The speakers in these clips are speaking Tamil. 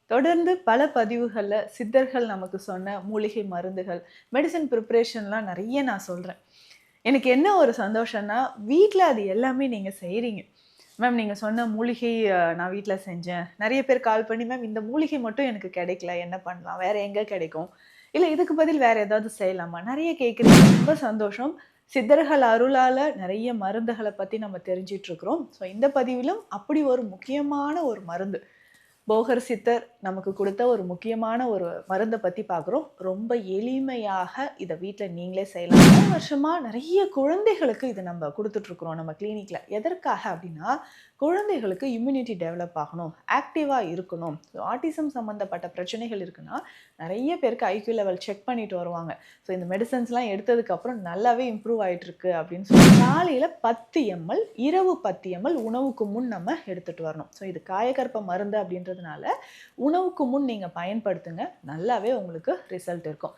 தொடர்ந்து பல பதிவுகள்ல சித்தர்கள் நமக்கு சொன்ன மூலிகை மருந்துகள், மெடிசின் ப்ரிப்பரேஷன்லாம் நெறைய நான் சொல்றேன். எனக்கு என்ன ஒரு சந்தோஷம்னா, வீட்ல அது எல்லாமே நீங்க செய்றீங்க. மேம் நீங்க சொன்ன மூலிகை நான் வீட்ல செஞ்சேன். நெறைய பேர் கால் பண்ணி, மேம் இந்த மூலிகை மட்டும் எனக்கு கிடைக்கல. என்ன பண்ணலாம்? வேற எங்க கிடைக்கும்? இல்ல இதுக்கு பதில் வேற ஏதாவது செய்யலாமா? நெறைய கேட்குறீங்க. ரொம்ப சந்தோஷம். சித்தர்கள் அருளால நெறைய மருந்துகள பத்தி நம்ம தெரிஞ்சுட்டு இருக்கிறோம். ஸோ இந்த பதிவிலும் அப்படி ஒரு முக்கியமான ஒரு மருந்து. போகர் சித்தர் நமக்கு குடுத்த ஒரு முக்கியமான ஒரு மருந்த பத்தி பார்க்குறோம். ரொம்ப எளிமையாக இத வீட்ல நீங்களே செய்யலாம். பல வருஷமா நெறைய குழந்தைகளுக்கு இத நம்ம குடுத்துட்டு இருக்கிறோம் நம்ம கிளினிக்ல. எதற்காக அப்டின்னா, குழந்தைகளுக்கு இம்யூனிட்டி டெவலப் ஆகணும், ஆக்டிவா இருக்கணும். ஆட்டிசம் சம்மந்தப்பட்ட பிரச்சனைகள் இருக்குன்னா, நெறைய பேருக்கு ஐக்யூ லெவல் செக் பண்ணிட்டு வருவாங்க. ஸோ இந்த மெடிசின்ஸ்லாம் எடுத்ததுக்கு அப்புறம் நல்லாவே இம்ப்ரூவ் ஆயிட்டு இருக்கு அப்படின்னு சொல்லி காலையில 10 எம்எல், இரவு 10 எம்எல் உணவுக்கு முன் நம்ம எடுத்துட்டு வரணும். ஸோ இது காயகற்ப மருந்து அப்படின்றதுனால உணவுக்கு முன் நீங்க பயன்படுத்துங்க. நல்லாவே உங்களுக்கு ரிசல்ட் இருக்கும்.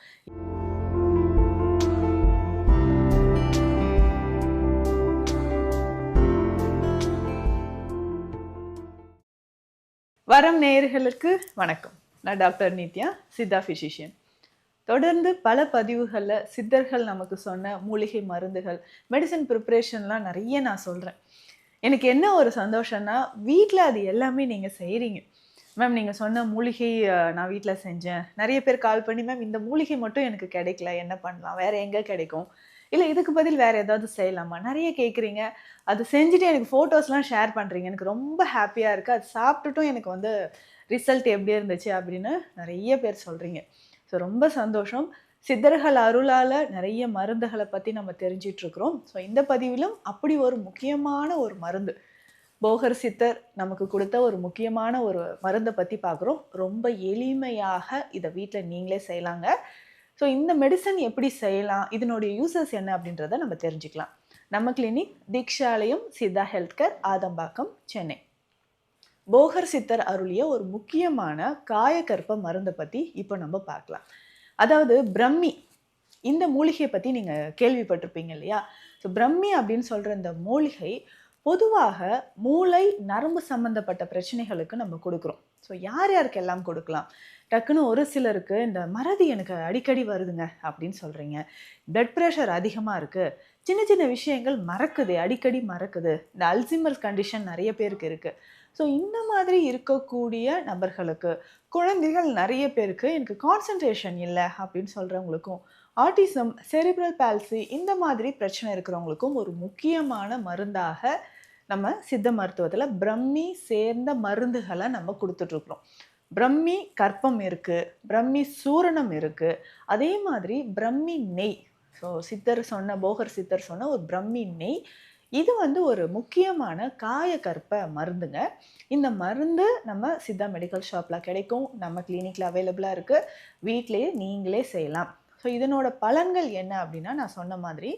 வரம் நேயர்களுக்கு வணக்கம். நான் டாக்டர் நித்யா, சித்தா பிசிஷியன். தொடர்ந்து பல பதிவுகள்ல சித்தர்கள் நமக்கு சொன்ன மூலிகை மருந்துகள், மெடிசின் ப்ரிப்பரேஷன்லாம் நெறைய நான் சொல்றேன். எனக்கு என்ன ஒரு சந்தோஷம்னா, வீட்ல அது எல்லாமே நீங்க செய்றீங்க. மேம் நீங்க சொன்ன மூலிகை நான் வீட்ல செஞ்சேன். நெறைய பேர் கால் பண்ணி, மேம் இந்த மூலிகை மட்டும் எனக்கு கிடைக்கல. என்ன பண்ணலாம்? வேற எங்க கிடைக்கும்? இல்ல இதுக்கு பதில் வேற ஏதாவது செய்யலாமா? நெறைய கேட்குறீங்க. அது செஞ்சுட்டு எனக்கு ஃபோட்டோஸ்லாம் ஷேர் பண்றீங்க. எனக்கு ரொம்ப ஹேப்பியா இருக்கு. அது சாப்பிட்டுட்டும் எனக்கு வந்து ரிசல்ட் எப்படி இருந்துச்சு அப்படின்னு நெறைய பேர் சொல்றீங்க. ஸோ ரொம்ப சந்தோஷம். சித்தர்கள் அருளால நெறைய மருந்துகள பத்தி நம்ம தெரிஞ்சுட்டு இருக்கிறோம். ஸோ இந்த பதிவிலும் அப்படி ஒரு முக்கியமான ஒரு மருந்து. போகர் சித்தர் நமக்கு குடுத்த ஒரு முக்கியமான ஒரு மருந்த பத்தி பார்க்குறோம். ரொம்ப எளிமையாக இத வீட்ல நீங்களே செய்யலாங்க. ஸோ இந்த மெடிசின் எப்படி செய்யலாம்? இதனுடைய யூசஸ் என்ன அப்படின்றத நம்ம தெரிஞ்சுக்கலாம். நம்ம clinic Dheekshalayam Siddha health care, Adambakkam, Chennai. Bhogar Siddhar அருளிய ஒரு முக்கியமான காயகற்ப மருந்த பத்தி இப்ப நம்ம பார்க்கலாம். அதாவது பிரம்மி. இந்த மூலிகைய பத்தி நீங்க கேள்விப்பட்டிருப்பீங்க இல்லையா? ஸோ பிரம்மி அப்படின்னு சொல்ற இந்த மூலிகை பொதுவாக மூளை, நரம்பு சம்பந்தப்பட்ட பிரச்சனைகளுக்கு நம்ம குடுக்குறோம். ஸோ யார் யாருக்கெல்லாம் குடுக்கலாம்? டக்குன்னு ஒரு சிலருக்கு இந்த மறதி எனக்கு அடிக்கடி வருதுங்க அப்படின்னு சொல்றீங்க. பிளட் பிரஷர் அதிகமா இருக்கு. சின்ன சின்ன விஷயங்கள் மறக்குது, அடிக்கடி மறக்குது. இந்த அல்சைமர்ஸ் கண்டிஷன் நெறைய பேருக்கு இருக்கு. ஸோ இந்த மாதிரி இருக்கக்கூடிய நபர்களுக்கு, குழந்தைகள் நெறைய பேருக்கு எனக்கு கான்சன்ட்ரேஷன் இல்ல அப்படின்னு சொல்றவங்களுக்கும், ஆட்டிசம், செரிப்ரல் பால்சி இந்த மாதிரி பிரச்சனை இருக்கிறவங்களுக்கும் ஒரு முக்கியமான மருந்தாக நம்ம சித்த மருத்துவத்துல பிரம்மி சேர்ந்த மருந்துகள நம்ம குடுத்துட்டு இருக்கிறோம். பிரம்மி கற்பம் இருக்கு, பிரம்மி சூரணம் இருக்கு. அதே மாதிரி பிரம்மி நெய். ஸோ சித்தர் சொன்ன போகர் சித்தர் சொன்ன ஒரு பிரம்மி நெய். இது வந்து ஒரு முக்கியமான காயகற்ப மருந்துங்க. இந்த மருந்து நம்ம சித்தா மெடிக்கல் ஷாப்ல கிடைக்கும். நம்ம கிளினிக்ல அவைலபிளா இருக்கு. வீட்லயே நீங்களே செய்யலாம். ஸோ இதனோட பலன்கள் என்ன அப்படின்னா, நான் சொன்ன மாதிரி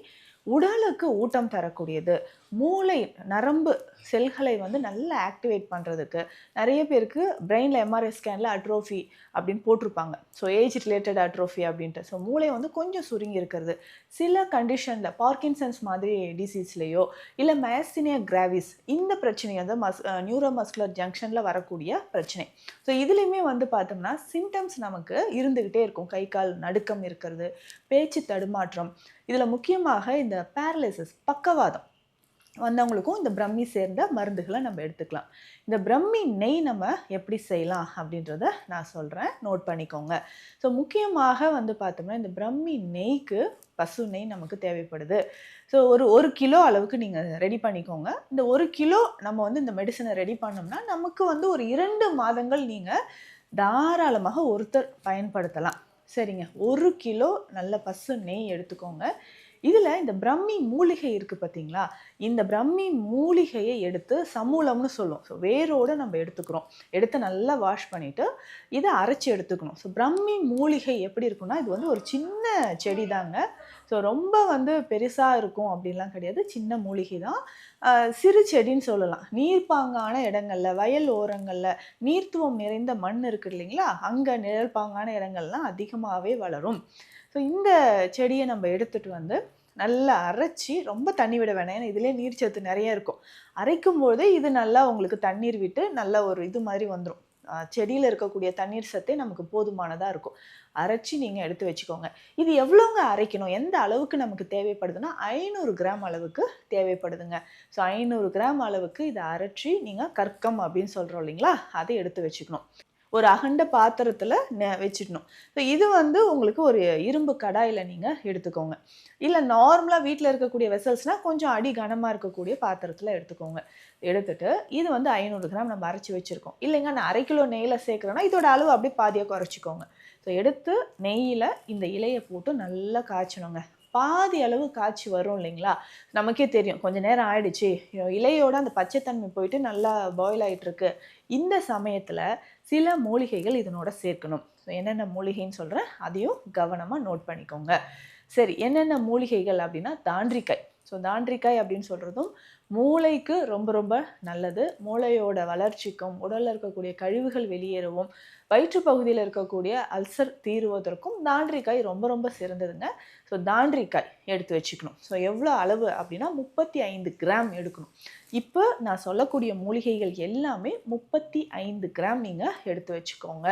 உடலுக்கு ஊட்டம் தரக்கூடியது. மூளை, நரம்பு செல்களை வந்து நல்லா ஆக்டிவேட் பண்றதுக்கு, நெறைய பேருக்கு பிரெயின்ல எம்ஆர்ஐ ஸ்கேன்ல அட்ரோஃபி அப்படின்னு போட்டிருப்பாங்க. ஸோ ஏஜ் ரிலேட்டட் அட்ரோஃபி அப்படின்ட்டு. ஸோ மூளை வந்து கொஞ்சம் சுருங்கி இருக்கிறது. சில கண்டிஷன்ல பார்க்கின்சன்ஸ் மாதிரி டிசீஸ்லயோ, இல்ல மயஸ்தீனியா கிராவிஸ் இந்த பிரச்சனை வந்து நியூரோ மஸ்குலர் ஜங்ஷன்ல வரக்கூடிய பிரச்சனை. ஸோ இதுலயுமே வந்து பார்த்தோம்னா சிம்டம்ஸ் நமக்கு இருந்துகிட்டே இருக்கும். கை, கால் நடுக்கம் இருக்கிறது, பேச்சு தடுமாற்றம். இதுல முக்கியமாக இந்த பேரலிசிஸ், பக்கவாதம் வந்தவங்களுக்கும் இந்த பிரம்மி சேர்ந்த மருந்துகள நம்ம எடுத்துக்கலாம். இந்த பிரம்மி நெய் நம்ம எப்படி செய்யலாம் அப்படின்றத நான் சொல்றேன். நோட் பண்ணிக்கோங்க. ஸோ முக்கியமாக வந்து பார்த்தோம்னா, இந்த பிரம்மி நெய்க்கு பசு நெய் நமக்கு தேவைப்படுது. ஸோ ஒரு 1 கிலோ அளவுக்கு நீங்க ரெடி பண்ணிக்கோங்க. இந்த 1 கிலோ நம்ம வந்து இந்த மெடிசின ரெடி பண்ணோம்னா, நமக்கு வந்து ஒரு 2 மாதங்கள் நீங்க தாராளமாக ஒருத்தர் பயன்படுத்தலாம். சரிங்க. 1 கிலோ நல்ல பசு நெய் எடுத்துக்கோங்க. இதுல இந்த பிரம்மி மூலிகை இருக்கு பார்த்தீங்களா? இந்த பிரம்மி மூலிகைய எடுத்து சமூலம்னு சொல்லுவோம். ஸோ வேரோட நம்ம எடுத்துக்கிறோம். எடுத்து நல்லா வாஷ் பண்ணிட்டு, இத அரைச்சு எடுத்துக்கணும். ஸோ பிரம்மி மூலிகை எப்படி இருக்கும்னா, இது வந்து ஒரு சின்ன செடி தாங்க. ஸோ ரொம்ப வந்து பெருசா இருக்கும் அப்படின்லாம் கிடையாது. சின்ன மூலிகை தான். சிறு செடின்னு சொல்லலாம். நீர்ப்பாங்கான இடங்கள்ல, வயல் ஓரங்கள்ல, நீர்த்துவம் நிறைந்த மண் இருக்கு இல்லைங்களா? அங்க நிழல் பாங்கான இடங்கள்லாம் அதிகமாவே வளரும். ஸோ இந்த செடிய நம்ம எடுத்துட்டு வந்து நல்லா அரைச்சு, ரொம்ப தண்ணி விட வேணாம். ஏன்னா இதிலயே நீர்ச்சத்து நெறைய இருக்கும். அரைக்கும்போதே இது நல்லா உங்களுக்கு தண்ணீர் விட்டு நல்ல ஒரு இது மாரி வந்துரும். செடியில் இருக்கக்கூடிய தண்ணீர் சத்தே நமக்கு போதுமானதாக இருக்கும். அரைச்சி நீங்கள் எடுத்து வச்சுக்கோங்க. இது எவ்வளோங்க அரைக்கணும், எந்த அளவுக்கு நமக்கு தேவைப்படுதுன்னா 500 கிராம் அளவுக்கு தேவைப்படுதுங்க. ஸோ 500 கிராம் அளவுக்கு இதை அரைச்சி நீங்கள் கற்கம் அப்படின்னு சொல்கிறோம் இல்லைங்களா, அதை எடுத்து வச்சுக்கணும். ஒரு அகண்ட பாத்திரத்தில் வச்சுக்கணும். ஸோ இது உங்களுக்கு ஒரு இரும்பு கடாயில் நீங்கள் எடுத்துக்கோங்க. இல்லை நார்மலாக வீட்டில் இருக்கக்கூடிய வெசல்ஸ்னால் கொஞ்சம் அடி கனமாக இருக்கக்கூடிய பாத்திரத்தில் எடுத்துக்கோங்க. எடுத்துட்டு இது 500 கிராம் நம்ம அரைச்சி வச்சுருக்கோம். இல்லைங்க நான் 1/2 கிலோ நெய்யில் சேர்க்குறேன்னா இதோட அளவு அப்படியே பாதியாக குறைச்சிக்கோங்க. ஸோ எடுத்து நெய்யில் இந்த இலையை போட்டு நல்லா காய்ச்சணுங்க. பாதி அளவு காய்ச்சி வரும் இல்லைங்களா, நமக்கே தெரியும் கொஞ்சம் நேரம் ஆயிடுச்சு, இலையோட அந்த பச்சைத்தன்மை போயிட்டு நல்லா பாயில் ஆகிட்டுருக்கு. இந்த சமயத்தில் சில மூலிகைகள் இதனோட சேர்க்கணும். ஸோ என்னென்ன மூலிகைன்னு சொல்கிறேன், அதையும் கவனமாக நோட் பண்ணிக்கோங்க. சரி, என்னென்ன மூலிகைகள் அப்படின்னா தாண்டிக்காய். ஸோ தாண்டிக்காய் அப்படின்னு சொல்கிறதும் மூளைக்கு ரொம்ப ரொம்ப நல்லது. மூளையோட வளர்ச்சிக்கும் உடலில் இருக்கக்கூடிய கழிவுகள் வெளியேறவும் வயிற்று பகுதியில் இருக்கக்கூடிய அல்சர் தீருவதற்கும் தாண்டிக்காய் ரொம்ப ரொம்ப சிறந்ததுங்க. ஸோ தாண்டிக்காய் எடுத்து வச்சுக்கணும். ஸோ எவ்வளோ அளவு அப்படின்னா 35 கிராம் எடுக்கணும். இப்போ நான் சொல்லக்கூடிய மூலிகைகள் எல்லாமே 35 கிராம் நீங்கள் எடுத்து வச்சுக்கோங்க.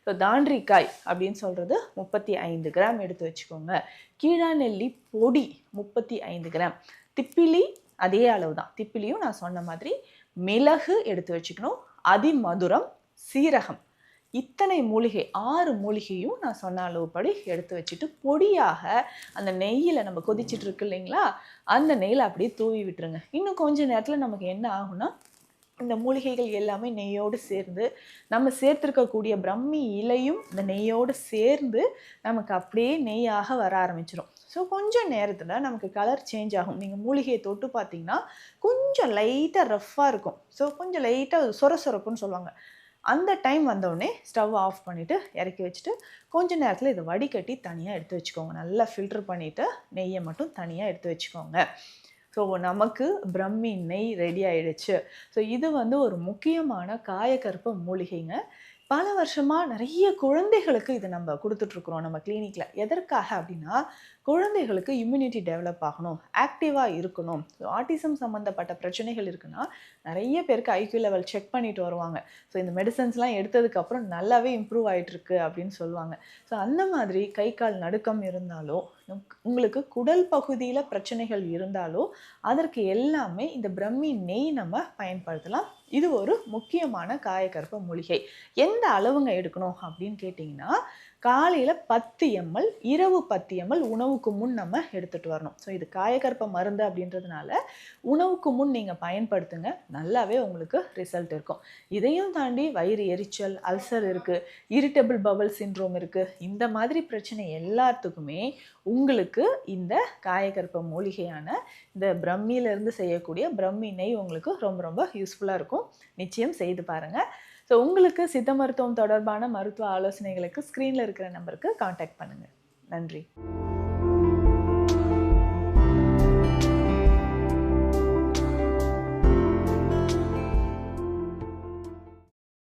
ஸோ தாண்டிக்காய் அப்படின்னு சொல்கிறது 35 கிராம் எடுத்து வச்சுக்கோங்க. கீழாநெல்லி பொடி 35 கிராம். திப்பிலி அதே அளவு தான். திப்பிலியும் நான் சொன்ன மாதிரி. மிளகு எடுத்து வச்சுக்கணும். அதிமதுரம், சீரகம், இத்தனை மூலிகை 6 மூலிகையும் நான் சொன்ன அளவுப்படி எடுத்து வச்சுட்டு பொடியாக அந்த நெய்யில் நம்ம கொதிச்சுட்டு இருக்கு இல்லைங்களா, அந்த நெய்யில் அப்படியே தூவி விட்டுருங்க. இன்னும் கொஞ்சம் நேரத்தில் நமக்கு என்ன ஆகும்னா இந்த மூலிகைகள் எல்லாமே நெய்யோடு சேர்ந்து நம்ம சேர்த்துருக்கக்கூடிய பிரம்மி இலையும் இந்த நெய்யோடு சேர்ந்து நமக்கு அப்படியே நெய்யாக வர ஆரம்பிச்சிடும். ஸோ கொஞ்சம் நேரத்தில் நமக்கு கலர் சேஞ்ச் ஆகும். நீங்கள் மூலிகையை தொட்டு பார்த்தீங்கன்னா கொஞ்சம் லைட்டாக ரஃப்பாக இருக்கும். ஸோ கொஞ்சம் லைட்டாக சொரப்புன்னு சொல்லுவாங்க. அந்த டைம் வந்தோடனே ஸ்டவ் ஆஃப் பண்ணிவிட்டு இறக்கி வச்சுட்டு கொஞ்சம் நேரத்தில் இதை வடிகட்டி தனியாக எடுத்து வச்சுக்கோங்க. நல்லா ஃபில்டர் பண்ணிவிட்டு நெய்யை மட்டும் தனியாக எடுத்து வச்சுக்கோங்க. ஸோ நமக்கு பிரம்மி நெய் ரெடி ஆயிடுச்சு. ஸோ இது ஒரு முக்கியமான காயகற்ப மூலிகைங்க. பல வருஷமாக நிறைய குழந்தைகளுக்கு இதை நம்ம கொடுத்துட்ருக்குறோம் நம்ம கிளினிக்கில். எதற்காக அப்படின்னா குழந்தைகளுக்கு இம்யூனிட்டி டெவலப் ஆகணும், ஆக்டிவாக இருக்கணும். ஸோ ஆட்டிசம் சம்மந்தப்பட்ட பிரச்சனைகள் இருக்குன்னா நிறைய பேருக்கு ஐக்யூ லெவல் செக் பண்ணிட்டு வருவாங்க. ஸோ இந்த மெடிசன்ஸ்லாம் எடுத்ததுக்கப்புறம் நல்லாவே இம்ப்ரூவ் ஆகிட்டுருக்கு அப்படின்னு சொல்லுவாங்க. ஸோ அந்த மாதிரி கை கால் நடுக்கம் இருந்தாலோ உங்களுக்கு குடல் பகுதியில் பிரச்சனைகள் இருந்தாலோ அதற்கு எல்லாமே இந்த பிரம்மி நெய் நம்ம பயன்படுத்தலாம். இது ஒரு முக்கியமான காயகற்ப மூலிகை. எந்த அளவுங்க எடுக்கணும் அப்படின்னு கேட்டிங்கன்னா காலையில் 10 ml, இரவு 10 ml உணவுக்கு முன் நம்ம எடுத்துகிட்டு வரணும். ஸோ இது காயகற்ப மருந்து அப்படின்றதுனால உணவுக்கு முன் நீங்கள் பயன்படுத்துங்க, நல்லாவே உங்களுக்கு ரிசல்ட் இருக்கும். இதையும் தாண்டி வயிறு எரிச்சல், அல்சர் இருக்குது, இரிட்டபிள் பவல் சிண்ட்ரோம் இருக்குது. இந்த மாதிரி பிரச்சனை எல்லாத்துக்குமே உங்களுக்கு இந்த காயகற்ப மூலிகையான இந்த பிரம்மியிலேருந்து செய்யக்கூடிய பிரம்மி நெய் உங்களுக்கு ரொம்ப ரொம்ப யூஸ்ஃபுல்லாக இருக்கும். நிச்சயம் செய்து பாருங்கள். ஸோ உங்களுக்கு சித்த மருத்துவம் தொடர்பான மருத்துவ ஆலோசனைகளுக்கு ஸ்க்ரீனில் இருக்கிற நம்பருக்கு காண்டாக்ட் பண்ணுங்கள். நன்றி.